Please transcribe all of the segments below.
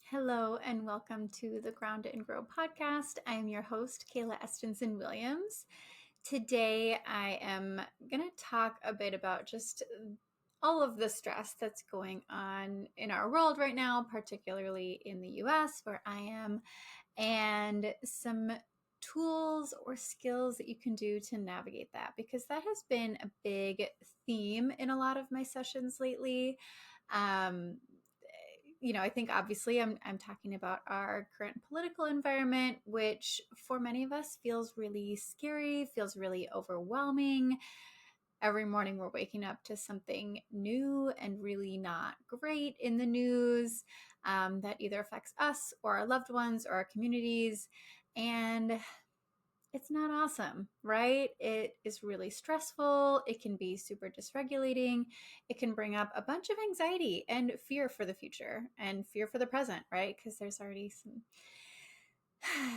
Hello and welcome to the Ground It and Grow podcast. I am your host, Kayla Estenson Williams. Today I am going to talk a bit about just all of the stress that's going on in our world right now, particularly in the US where I am, and some tools or skills that you can do to navigate that, because that has been a big theme in a lot of my sessions lately. I think obviously I'm talking about our current political environment, which for many of us feels really scary, feels really overwhelming. Every morning we're waking up to something new and really not great in the news that either affects us or our loved ones or our communities. And it's not awesome, right? It is really stressful. It can be super dysregulating. It can bring up a bunch of anxiety and fear for the future and fear for the present, right? Because there's already some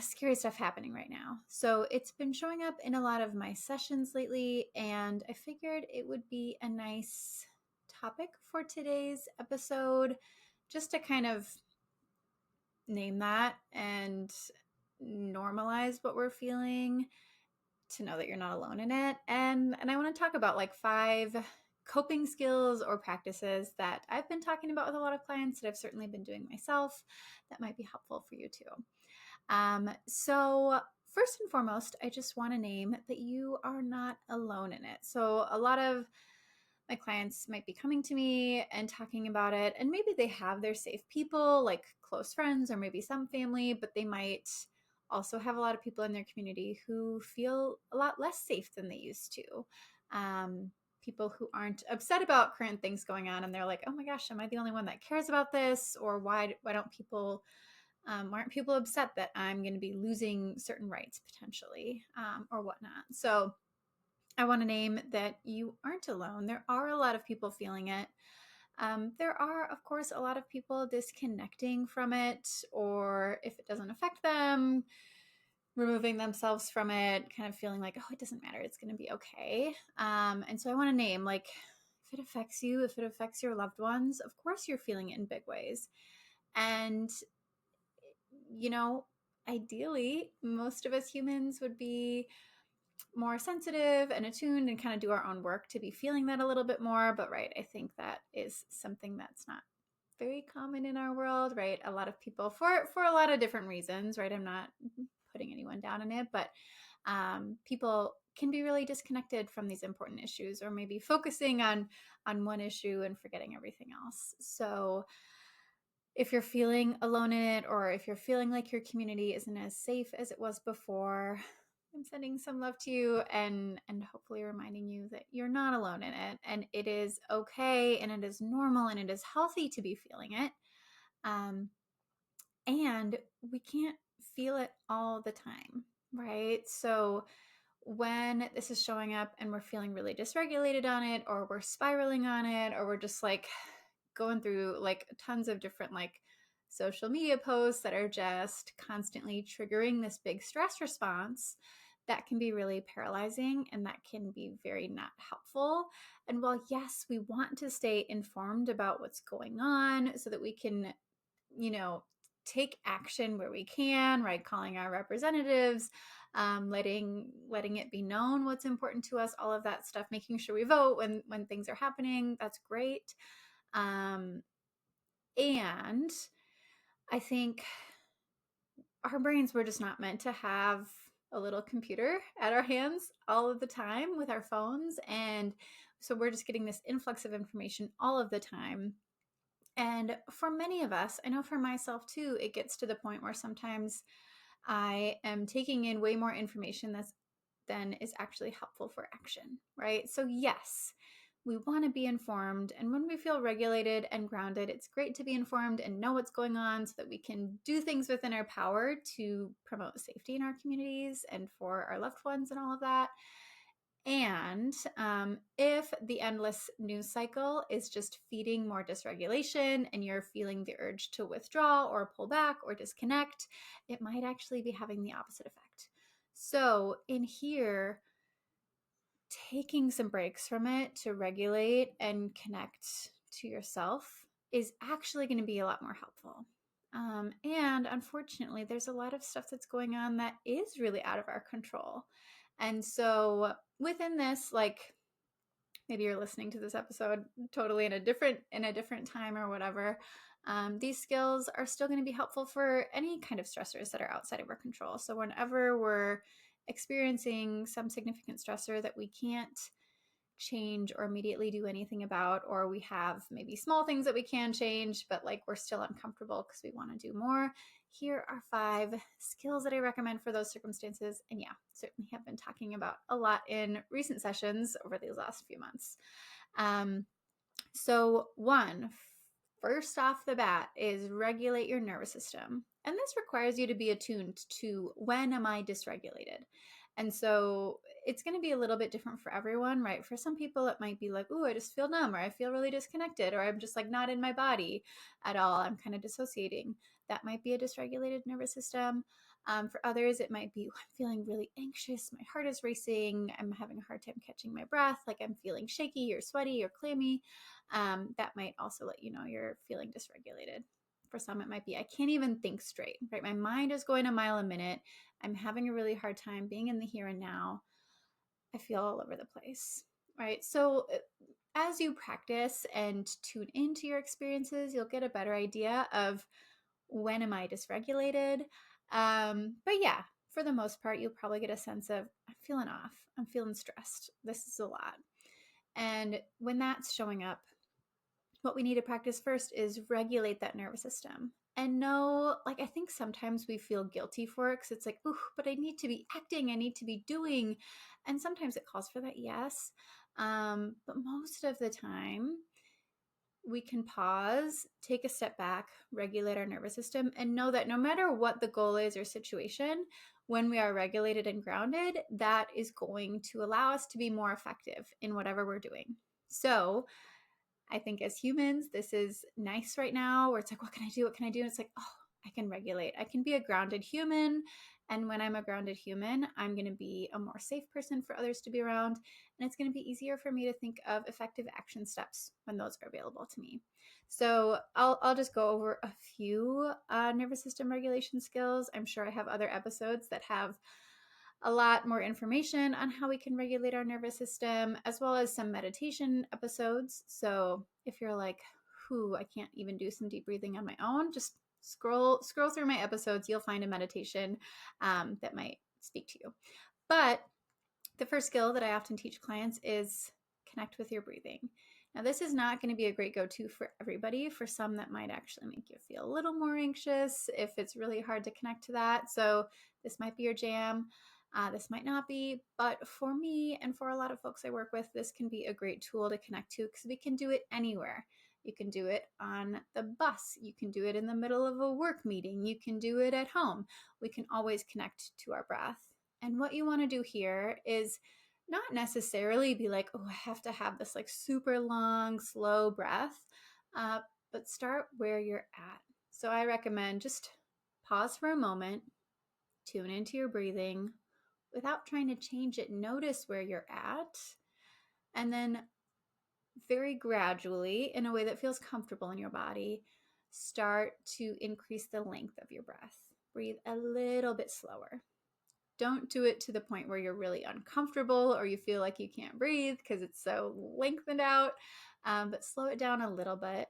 scary stuff happening right now. So it's been showing up in a lot of my sessions lately, and I figured it would be a nice topic for today's episode just to kind of name that and normalize what we're feeling, to know that you're not alone in it. And I want to talk about like 5 coping skills or practices that I've been talking about with a lot of clients that I've certainly been doing myself that might be helpful for you too. So first and foremost, I just want to name that you are not alone in it. So a lot of my clients might be coming to me and talking about it, and maybe they have their safe people like close friends or maybe some family, but they might also have a lot of people in their community who feel a lot less safe than they used to. People who aren't upset about current things going on, and they're like, oh my gosh, am I the only one that cares about this? Or why don't people aren't people upset that I'm going to be losing certain rights potentially, or whatnot? So I want to name that you aren't alone. There are a lot of people feeling it. There are, of course, a lot of people disconnecting from it, or if it doesn't affect them, removing themselves from it, kind of feeling like, oh, it doesn't matter, it's going to be okay. And so I want to name, like, if it affects you, if it affects your loved ones, of course you're feeling it in big ways. And, ideally, most of us humans would be more sensitive and attuned and kind of do our own work to be feeling that a little bit more. But right, I think that is something that's not very common in our world, right? A lot of people, for a lot of different reasons, right? I'm not putting anyone down in it, but people can be really disconnected from these important issues, or maybe focusing on one issue and forgetting everything else. So if you're feeling alone in it, or if you're feeling like your community isn't as safe as it was before, I'm sending some love to you, and hopefully reminding you that you're not alone in it, and it is okay, and it is normal, and it is healthy to be feeling it. And we can't feel it all the time, right? So when this is showing up and we're feeling really dysregulated on it, or we're spiraling on it, or we're just like going through like tons of different like social media posts that are just constantly triggering this big stress response, that can be really paralyzing, and that can be very not helpful. And while yes, we want to stay informed about what's going on so that we can, take action where we can, right? Calling our representatives, letting it be known what's important to us, all of that stuff, making sure we vote when things are happening. That's great. And I think our brains were just not meant to have a little computer at our hands all of the time with our phones. And so we're just getting this influx of information all of the time. And for many of us, I know for myself too, it gets to the point where sometimes I am taking in way more information than is actually helpful for action, right? So yes, we want to be informed. And when we feel regulated and grounded, it's great to be informed and know what's going on so that we can do things within our power to promote safety in our communities and for our loved ones and all of that. And if the endless news cycle is just feeding more dysregulation and you're feeling the urge to withdraw or pull back or disconnect, it might actually be having the opposite effect. So in here, taking some breaks from it to regulate and connect to yourself is actually going to be a lot more helpful. And unfortunately, there's a lot of stuff that's going on that is really out of our control. And so within this, like maybe you're listening to this episode totally in a different time or whatever, these skills are still going to be helpful for any kind of stressors that are outside of our control. So whenever we're experiencing some significant stressor that we can't change or immediately do anything about, or we have maybe small things that we can change, but like we're still uncomfortable because we want to do more, here are 5 skills that I recommend for those circumstances. And yeah, certainly have been talking about a lot in recent sessions over these last few months. So one, first off the bat, is regulate your nervous system. And this requires you to be attuned to when am I dysregulated? And so it's going to be a little bit different for everyone, right? For some people, it might be like, oh, I just feel numb, or I feel really disconnected, or I'm just like not in my body at all. I'm kind of dissociating. That might be a dysregulated nervous system. For others, it might be, I'm feeling really anxious. My heart is racing. I'm having a hard time catching my breath. Like I'm feeling shaky or sweaty or clammy. That might also let you know you're feeling dysregulated. For some, it might be, I can't even think straight, right? My mind is going a mile a minute. I'm having a really hard time being in the here and now. I feel all over the place, right? So as you practice and tune into your experiences, you'll get a better idea of when am I dysregulated. But yeah, for the most part, you'll probably get a sense of, I'm feeling off. I'm feeling stressed. This is a lot. And when that's showing up, what we need to practice first is regulate that nervous system. And know, like, I think sometimes we feel guilty for it because it's like, ooh, but I need to be acting, I need to be doing. And sometimes it calls for that, yes. But most of the time, we can pause, take a step back, regulate our nervous system, and know that no matter what the goal is or situation, when we are regulated and grounded, that is going to allow us to be more effective in whatever we're doing. So, I think as humans, this is nice right now where it's like, what can I do? What can I do? And it's like, oh, I can regulate. I can be a grounded human. And when I'm a grounded human, I'm going to be a more safe person for others to be around. And it's going to be easier for me to think of effective action steps when those are available to me. So I'll just go over a few nervous system regulation skills. I'm sure I have other episodes that have a lot more information on how we can regulate our nervous system, as well as some meditation episodes. So if you're like, whoo, I can't even do some deep breathing on my own, just scroll through my episodes. You'll find a meditation that might speak to you. But the first skill that I often teach clients is connect with your breathing. Now, this is not going to be a great go-to for everybody. For some, that might actually make you feel a little more anxious if it's really hard to connect to that. So this might be your jam. This might not be, but for me and for a lot of folks I work with, this can be a great tool to connect to because we can do it anywhere. You can do it on the bus. You can do it in the middle of a work meeting. You can do it at home. We can always connect to our breath. And what you want to do here is not necessarily be like, oh, I have to have this like super long, slow breath, but start where you're at. So I recommend just pause for a moment, tune into your breathing, without trying to change it, notice where you're at, and then very gradually, in a way that feels comfortable in your body, start to increase the length of your breath. Breathe a little bit slower. Don't do it to the point where you're really uncomfortable or you feel like you can't breathe because it's so lengthened out, but slow it down a little bit.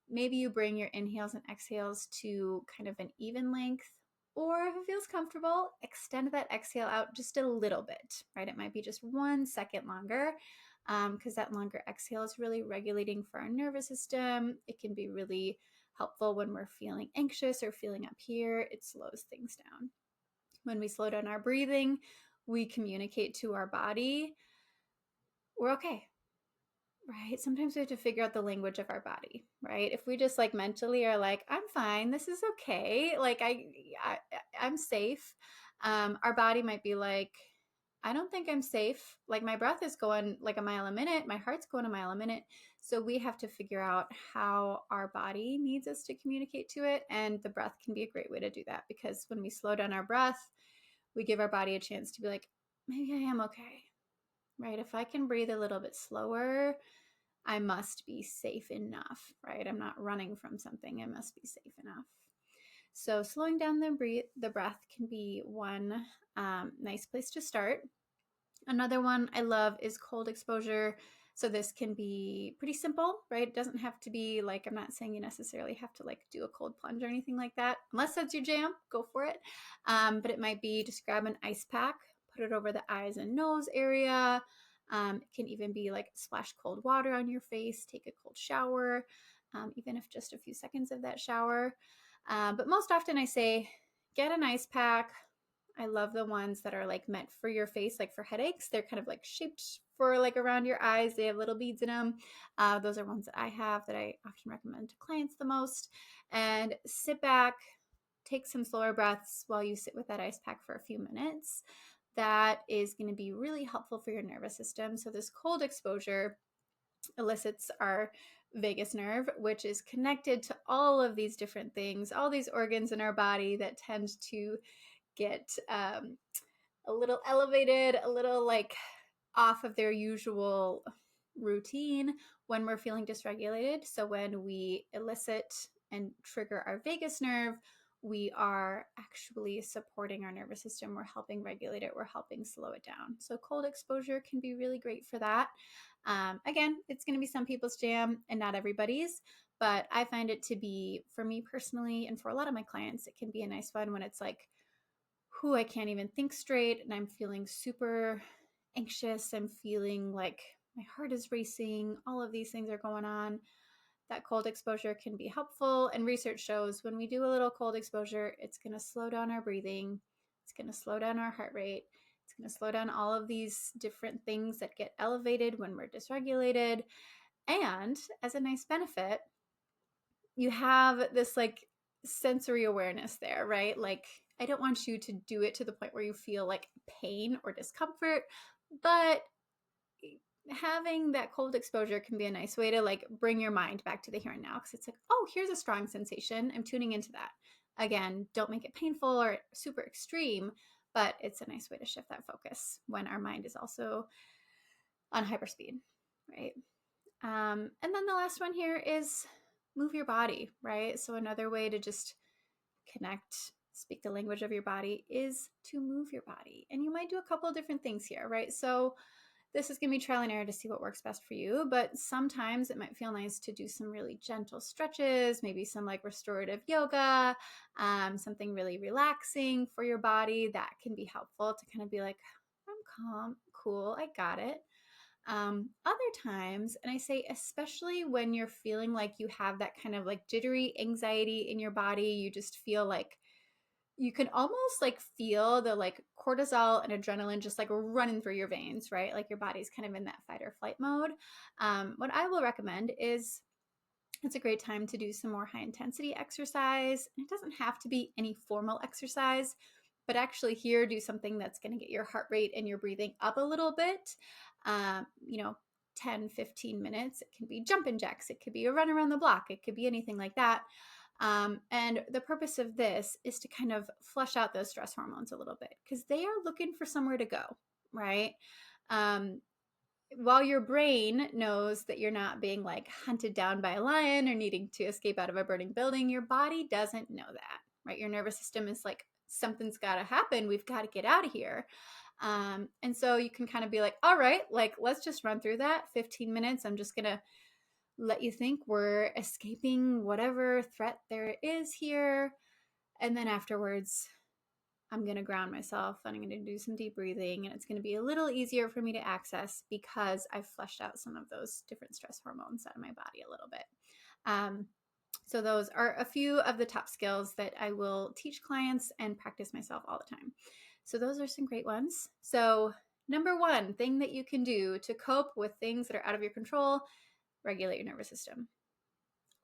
Maybe you bring your inhales and exhales to kind of an even length, or if it feels comfortable, extend that exhale out just a little bit, right? It might be just 1 second longer because that longer exhale is really regulating for our nervous system. It can be really helpful when we're feeling anxious or feeling up here. It slows things down. When we slow down our breathing, we communicate to our body, we're okay. Right? Sometimes we have to figure out the language of our body, right? If we just like mentally are like, I'm fine, this is okay, like I'm safe. Our body might be like, I don't think I'm safe. Like my breath is going like a mile a minute, my heart's going a mile a minute. So we have to figure out how our body needs us to communicate to it. And the breath can be a great way to do that because when we slow down our breath, we give our body a chance to be like, maybe I am okay, right? If I can breathe a little bit slower, I must be safe enough, right? I'm not running from something. I must be safe enough. So slowing down the breath can be one nice place to start. Another one I love is cold exposure. So this can be pretty simple, right? It doesn't have to be like, I'm not saying you necessarily have to like do a cold plunge or anything like that. Unless that's your jam, go for it. But it might be just grab an ice pack, put it over the eyes and nose area. It can even be like splash cold water on your face, take a cold shower, even if just a few seconds of that shower. But most often I say, get an ice pack. I love the ones that are like meant for your face, like for headaches. They're kind of like shaped for like around your eyes. They have little beads in them. Those are ones that I have that I often recommend to clients the most. And sit back, take some slower breaths while you sit with that ice pack for a few minutes. That is going to be really helpful for your nervous system. So this cold exposure elicits our vagus nerve, which is connected to all of these different things, all these organs in our body that tend to get a little elevated, a little like off of their usual routine when we're feeling dysregulated. So when we elicit and trigger our vagus nerve, we are actually supporting our nervous system. We're helping regulate it. We're helping slow it down. So cold exposure can be really great for that. Again, it's going to be some people's jam and not everybody's, but I find it to be, for me personally, and for a lot of my clients, it can be a nice one when it's like, who I can't even think straight and I'm feeling super anxious. I'm feeling like my heart is racing. All of these things are going on. That cold exposure can be helpful. And research shows when we do a little cold exposure, it's going to slow down our breathing. It's going to slow down our heart rate. It's going to slow down all of these different things that get elevated when we're dysregulated. And as a nice benefit, you have this like sensory awareness there, right? Like, I don't want you to do it to the point where you feel like pain or discomfort, but having that cold exposure can be a nice way to like bring your mind back to the here and now, because it's like, oh, here's a strong sensation. I'm tuning into that. Again, don't make it painful or super extreme, but it's a nice way to shift that focus when our mind is also on hyperspeed, right? And then the last one here is move your body, right? So another way to just connect, speak the language of your body is to move your body. And you might do a couple of different things here, right? So this is going to be trial and error to see what works best for you, but sometimes it might feel nice to do some really gentle stretches, maybe some like restorative yoga, something really relaxing for your body. That can be helpful to kind of be like, I'm calm, cool, I got it. Other times, and I say especially when you're feeling like you have that kind of like jittery anxiety in your body, you just feel like you can almost like feel the like cortisol and adrenaline just like running through your veins, right? Like your body's kind of in that fight or flight mode. What I will recommend is it's a great time to do some more high intensity exercise. It doesn't have to be any formal exercise, but actually here do something that's going to get your heart rate and your breathing up a little bit. You know, 10, 15 minutes. It can be jumping jacks. It could be a run around the block. It could be anything like that. And the purpose of this is to kind of flush out those stress hormones a little bit because they are looking for somewhere to go, right? While your brain knows that you're not being like hunted down by a lion or needing to escape out of a burning building, your body doesn't know that, right? Your nervous system is like, something's got to happen. We've got to get out of here. And so you can kind of be like, all right, like, let's just run through that 15 minutes. I'm just going to let you think we're escaping whatever threat there is here. And then afterwards, I'm going to ground myself and I'm going to do some deep breathing, and it's going to be a little easier for me to access because I've flushed out some of those different stress hormones out of my body a little bit. So those are a few of the top skills that I will teach clients and practice myself all the time. So those are some great ones. So number one thing that you can do to cope with things that are out of your control, regulate your nervous system.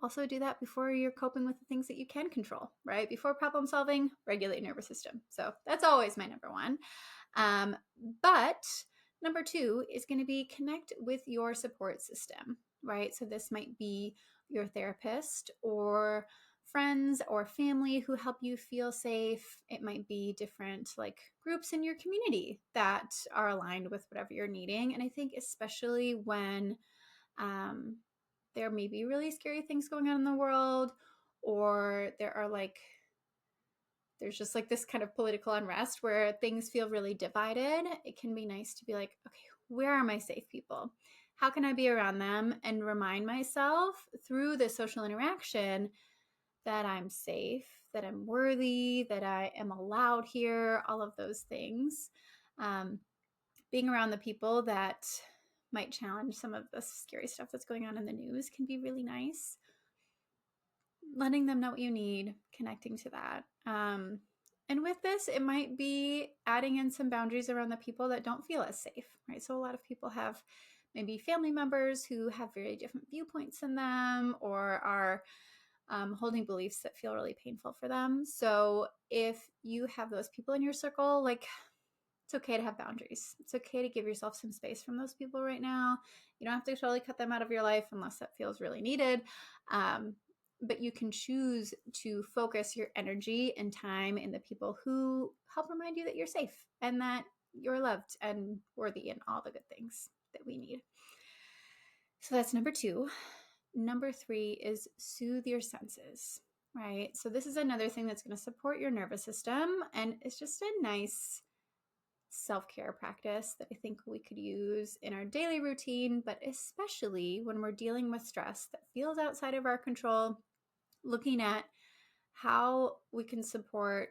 Also do that before you're coping with the things that you can control, right? Before problem solving, regulate your nervous system. So that's always my number one. But number two is going to be connect with your support system, right? So this might be your therapist or friends or family who help you feel safe. It might be different like groups in your community that are aligned with whatever you're needing. And I think especially when there may be really scary things going on in the world, or there are like there's just like this kind of political unrest where things feel really divided, it can be nice to be like, okay, where are my safe people? How can I be around them and remind myself through this social interaction that I'm safe, that I'm worthy, that I am allowed here, all of those things. Being around the people that might challenge some of the scary stuff that's going on in the news can be really nice. Letting them know what you need, connecting to that. And with this, it might be adding in some boundaries around the people that don't feel as safe, right? So a lot of people have maybe family members who have very different viewpoints than them, or are holding beliefs that feel really painful for them. So if you have those people in your circle, like, it's okay to have boundaries. It's okay to give yourself some space from those people right now. You don't have to totally cut them out of your life unless that feels really needed. But you can choose to focus your energy and time in the people who help remind you that you're safe and that you're loved and worthy and all the good things that we need. So that's number 2. Number 3 is soothe your senses, right? So this is another thing that's going to support your nervous system, and it's just a nice self-care practice that I think we could use in our daily routine, but especially when we're dealing with stress that feels outside of our control, looking at how we can support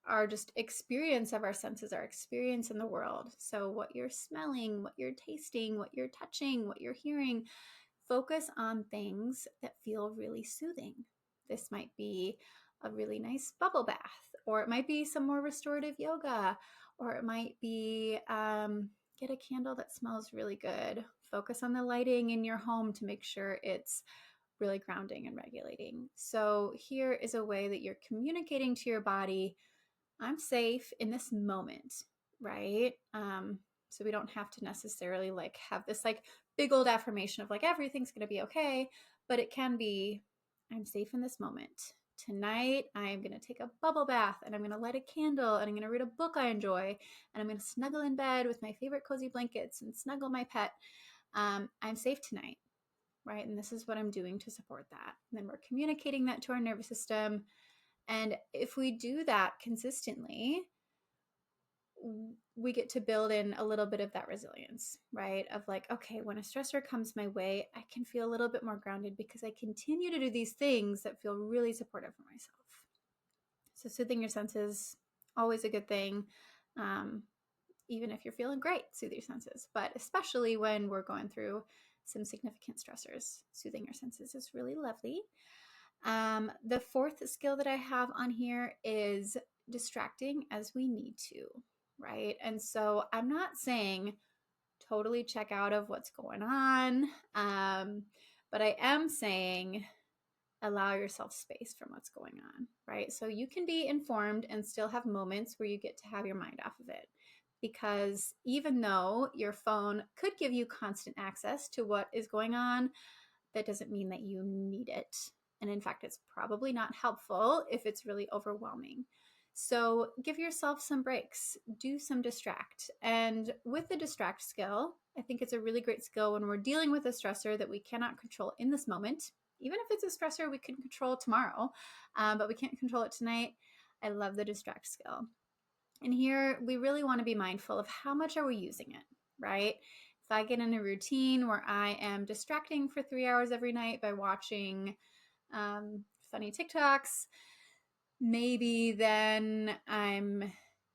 our just experience of our senses, our experience in the world. So what you're smelling, what you're tasting, what you're touching, what you're hearing, focus on things that feel really soothing. This might be a really nice bubble bath, or it might be some more restorative yoga, or it might be get a candle that smells really good. Focus on the lighting in your home to make sure it's really grounding and regulating. So here is a way that you're communicating to your body, I'm safe in this moment, right? So we don't have to necessarily like have this like big old affirmation of like everything's going to be okay, but it can be, I'm safe in this moment. Tonight, I'm going to take a bubble bath and I'm going to light a candle and I'm going to read a book I enjoy and I'm going to snuggle in bed with my favorite cozy blankets and snuggle my pet. I'm safe tonight, right? And this is what I'm doing to support that. And then we're communicating that to our nervous system. And if we do that consistently, we get to build in a little bit of that resilience, right? Of like, okay, when a stressor comes my way, I can feel a little bit more grounded because I continue to do these things that feel really supportive for myself. So soothing your senses, always a good thing. Even if you're feeling great, soothe your senses. But especially when we're going through some significant stressors, soothing our senses is really lovely. The 4th skill that I have on here is distracting as we need to, right? And so I'm not saying totally check out of what's going on, but I am saying allow yourself space from what's going on, right? So you can be informed and still have moments where you get to have your mind off of it. Because even though your phone could give you constant access to what is going on, that doesn't mean that you need it. And in fact, it's probably not helpful if it's really overwhelming. So give yourself some breaks, do some distract. And with the distract skill, I think it's a really great skill when we're dealing with a stressor that we cannot control in this moment. Even if it's a stressor we can control tomorrow, but we can't control it tonight. I love the distract skill. And here we really want to be mindful of how much are we using it, right? If I get in a routine where I am distracting for 3 hours every night by watching funny TikToks, maybe then I'm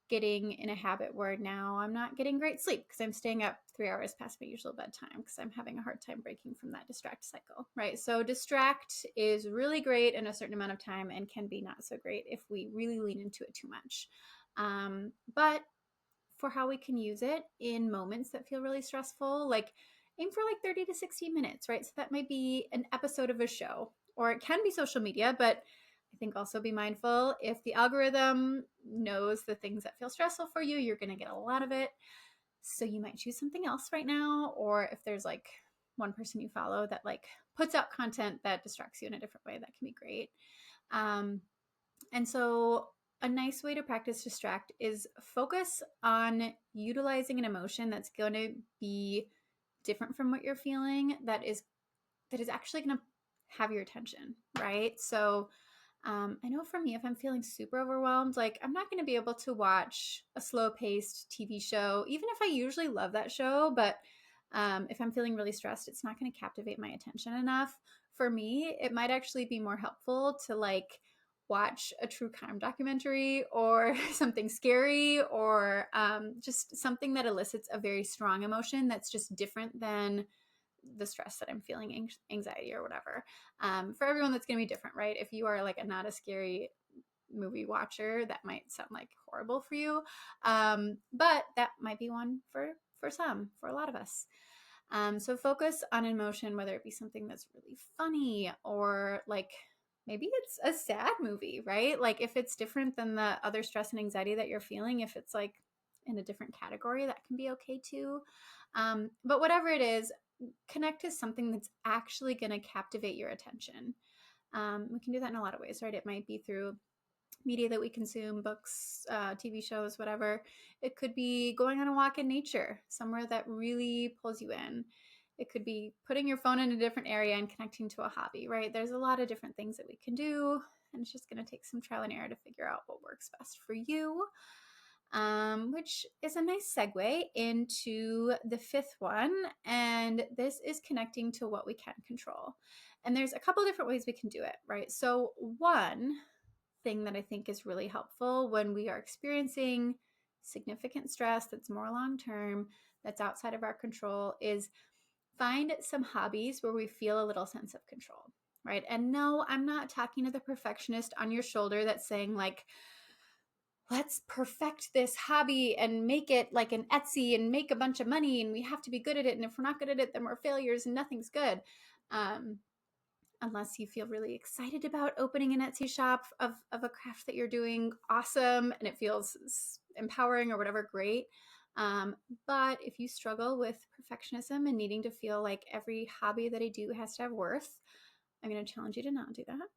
getting in a habit where now I'm not getting great sleep because I'm staying up 3 hours past my usual bedtime because I'm having a hard time breaking from that distract cycle, right? So distract is really great in a certain amount of time and can be not so great if we really lean into it too much. But for how we can use it in moments that feel really stressful, like aim for like 30 to 60 minutes, right? So that might be an episode of a show, or it can be social media, but I think also be mindful if the algorithm knows the things that feel stressful for you, you're going to get a lot of it. So you might choose something else right now, or if there's like one person you follow that like puts out content that distracts you in a different way, that can be great. And so a nice way to practice distract is focus on utilizing an emotion that's going to be different from what you're feeling, that is actually going to have your attention, right? So I know for me, if I'm feeling super overwhelmed, like I'm not going to be able to watch a slow paced TV show, even if I usually love that show. But if I'm feeling really stressed, it's not going to captivate my attention enough. For me, it might actually be more helpful to like watch a true crime documentary or something scary or just something that elicits a very strong emotion that's just different than the stress that I'm feeling, anxiety or whatever. For everyone, that's going to be different, right? If you are like not a scary movie watcher, that might sound like horrible for you, but that might be one for a lot of us. So focus on emotion, whether it be something that's really funny or like maybe it's a sad movie, right? Like if it's different than the other stress and anxiety that you're feeling, if it's like in a different category, that can be okay too. But whatever it is, connect to something that's actually going to captivate your attention. We can do that in a lot of ways, right? It might be through media that we consume, books, TV shows, whatever. It could be going on a walk in nature, somewhere that really pulls you in. It could be putting your phone in a different area and connecting to a hobby, right? There's a lot of different things that we can do, and it's just going to take some trial and error to figure out what works best for you. Which is a nice segue into the fifth one. And this is connecting to what we can control. And there's a couple different ways we can do it, right? So, one thing that I think is really helpful when we are experiencing significant stress that's more long term, that's outside of our control, is find some hobbies where we feel a little sense of control, right? And no, I'm not talking to the perfectionist on your shoulder that's saying, like, let's perfect this hobby and make it like an Etsy and make a bunch of money and we have to be good at it. And if we're not good at it, then we're failures and nothing's good. Unless you feel really excited about opening an Etsy shop of a craft that you're doing, awesome, and it feels empowering or whatever, great. But if you struggle with perfectionism and needing to feel like every hobby that I do has to have worth, I'm going to challenge you to not do that.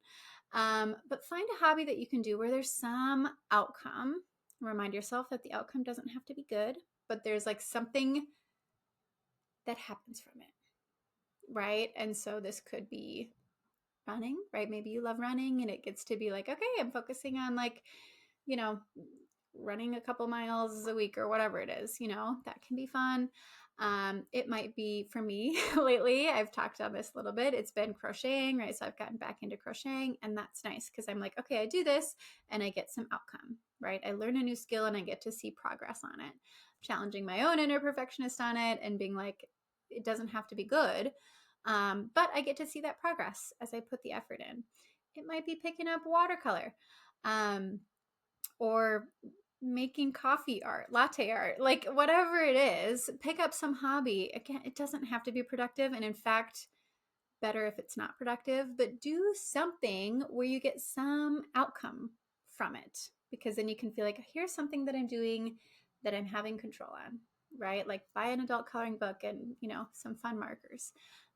But find a hobby that you can do where there's some outcome. Remind yourself that the outcome doesn't have to be good, but there's like something that happens from it, right? And so this could be running, right? Maybe you love running and it gets to be like, okay, I'm focusing on like, you know, running a couple miles a week or whatever it is, that can be fun. It might be for me lately, I've talked on this a little bit. It's been crocheting, right? So I've gotten back into crocheting and that's nice because I'm like, okay, I do this and I get some outcome, right? I learn a new skill and I get to see progress on it. Challenging my own inner perfectionist on it and being like, it doesn't have to be good. But I get to see that progress as I put the effort in. It might be picking up watercolor or making coffee art, latte art, like whatever it is, pick up some hobby. Again, it doesn't have to be productive. And in fact, better if it's not productive, but do something where you get some outcome from it because then you can feel like, here's something that I'm doing that I'm having control on, right? Like buy an adult coloring book and, some fun markers.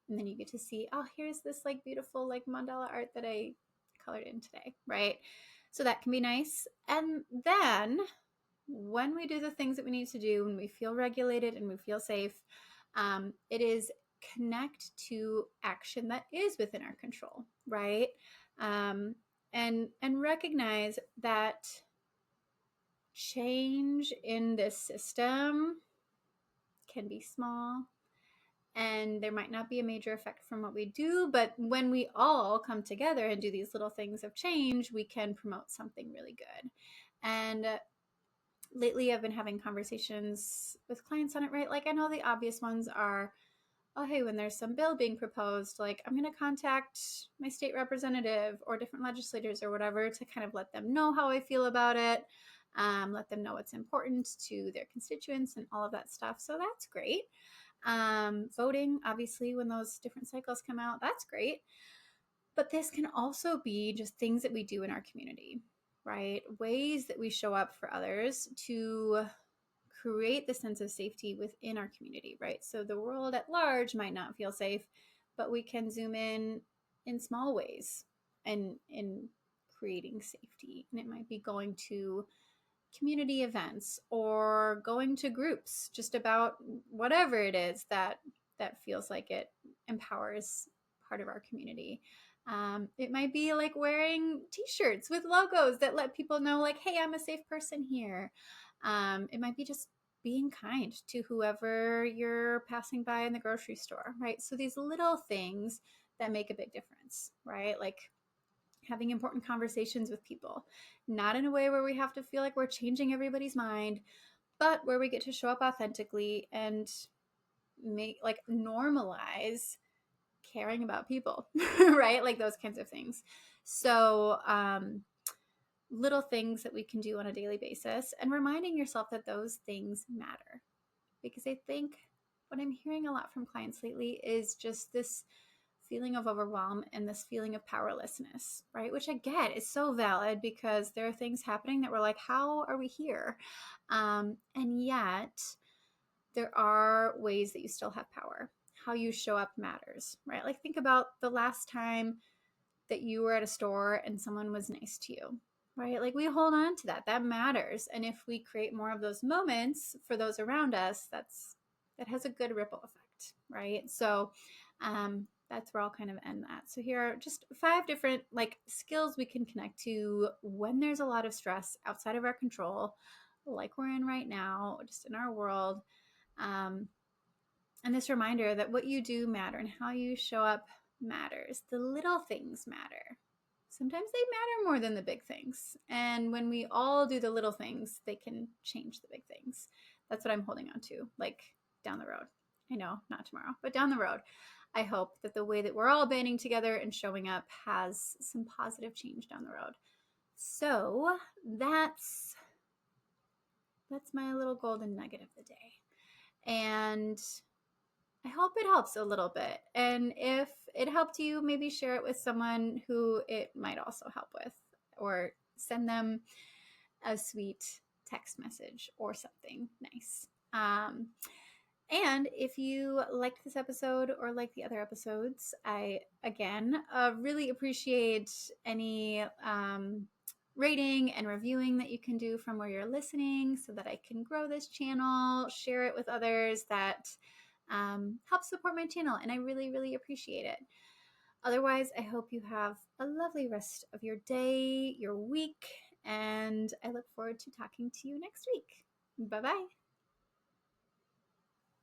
And then you get to see, oh, here's this like beautiful like mandala art that I colored in today, right? So that can be nice. And then when we do the things that we need to do, when we feel regulated and we feel safe, it is connect to action that is within our control, right? And recognize that change in this system can be small and there might not be a major effect from what we do, but when we all come together and do these little things of change, we can promote something really good. And lately I've been having conversations with clients on it, right? Like I know the obvious ones are, oh, hey, when there's some bill being proposed, like I'm going to contact my state representative or different legislators or whatever to kind of let them know how I feel about it, let them know what's important to their constituents and all of that stuff. So that's great. Voting, obviously, when those different cycles come out, that's great. But this can also be just things that we do in our community, right? Ways that we show up for others to create the sense of safety within our community, right? So the world at large might not feel safe, but we can zoom in small ways and in creating safety. And it might be going to community events or going to groups just about whatever it is that feels like it empowers part of our community. It might be like wearing t-shirts with logos that let people know, like, hey, I'm a safe person here. It might be just being kind to whoever you're passing by in the grocery store, right? So these little things that make a big difference, right? Like having important conversations with people, not in a way where we have to feel like we're changing everybody's mind, but where we get to show up authentically and make like normalize caring about people, right? Like those kinds of things. So, little things that we can do on a daily basis and reminding yourself that those things matter. Because I think what I'm hearing a lot from clients lately is just this feeling of overwhelm and this feeling of powerlessness, right? Which I get is so valid because there are things happening that we're like, how are we here? And yet, there are ways that you still have power. How you show up matters, right? Like, think about the last time that you were at a store and someone was nice to you, right? Like, we hold on to that. That matters. And if we create more of those moments for those around us, that has a good ripple effect, right? So, that's where I'll kind of end that. So here are just 5 different like skills we can connect to when there's a lot of stress outside of our control, like we're in right now, just in our world. Um, and this reminder that what you do matter and how you show up matters. The little things matter. Sometimes they matter more than the big things. And when we all do the little things, they can change the big things. That's what I'm holding on to, like down the road. I know, not tomorrow, but down the road. I hope that the way that we're all banding together and showing up has some positive change down the road. So that's my little golden nugget of the day. And I hope it helps a little bit. And if it helped you, maybe share it with someone who it might also help with, or send them a sweet text message or something nice. And if you liked this episode or like the other episodes, I, again, really appreciate any rating and reviewing that you can do from where you're listening so that I can grow this channel, share it with others that help support my channel. And I really, really appreciate it. Otherwise, I hope you have a lovely rest of your day, your week, and I look forward to talking to you next week. Bye-bye.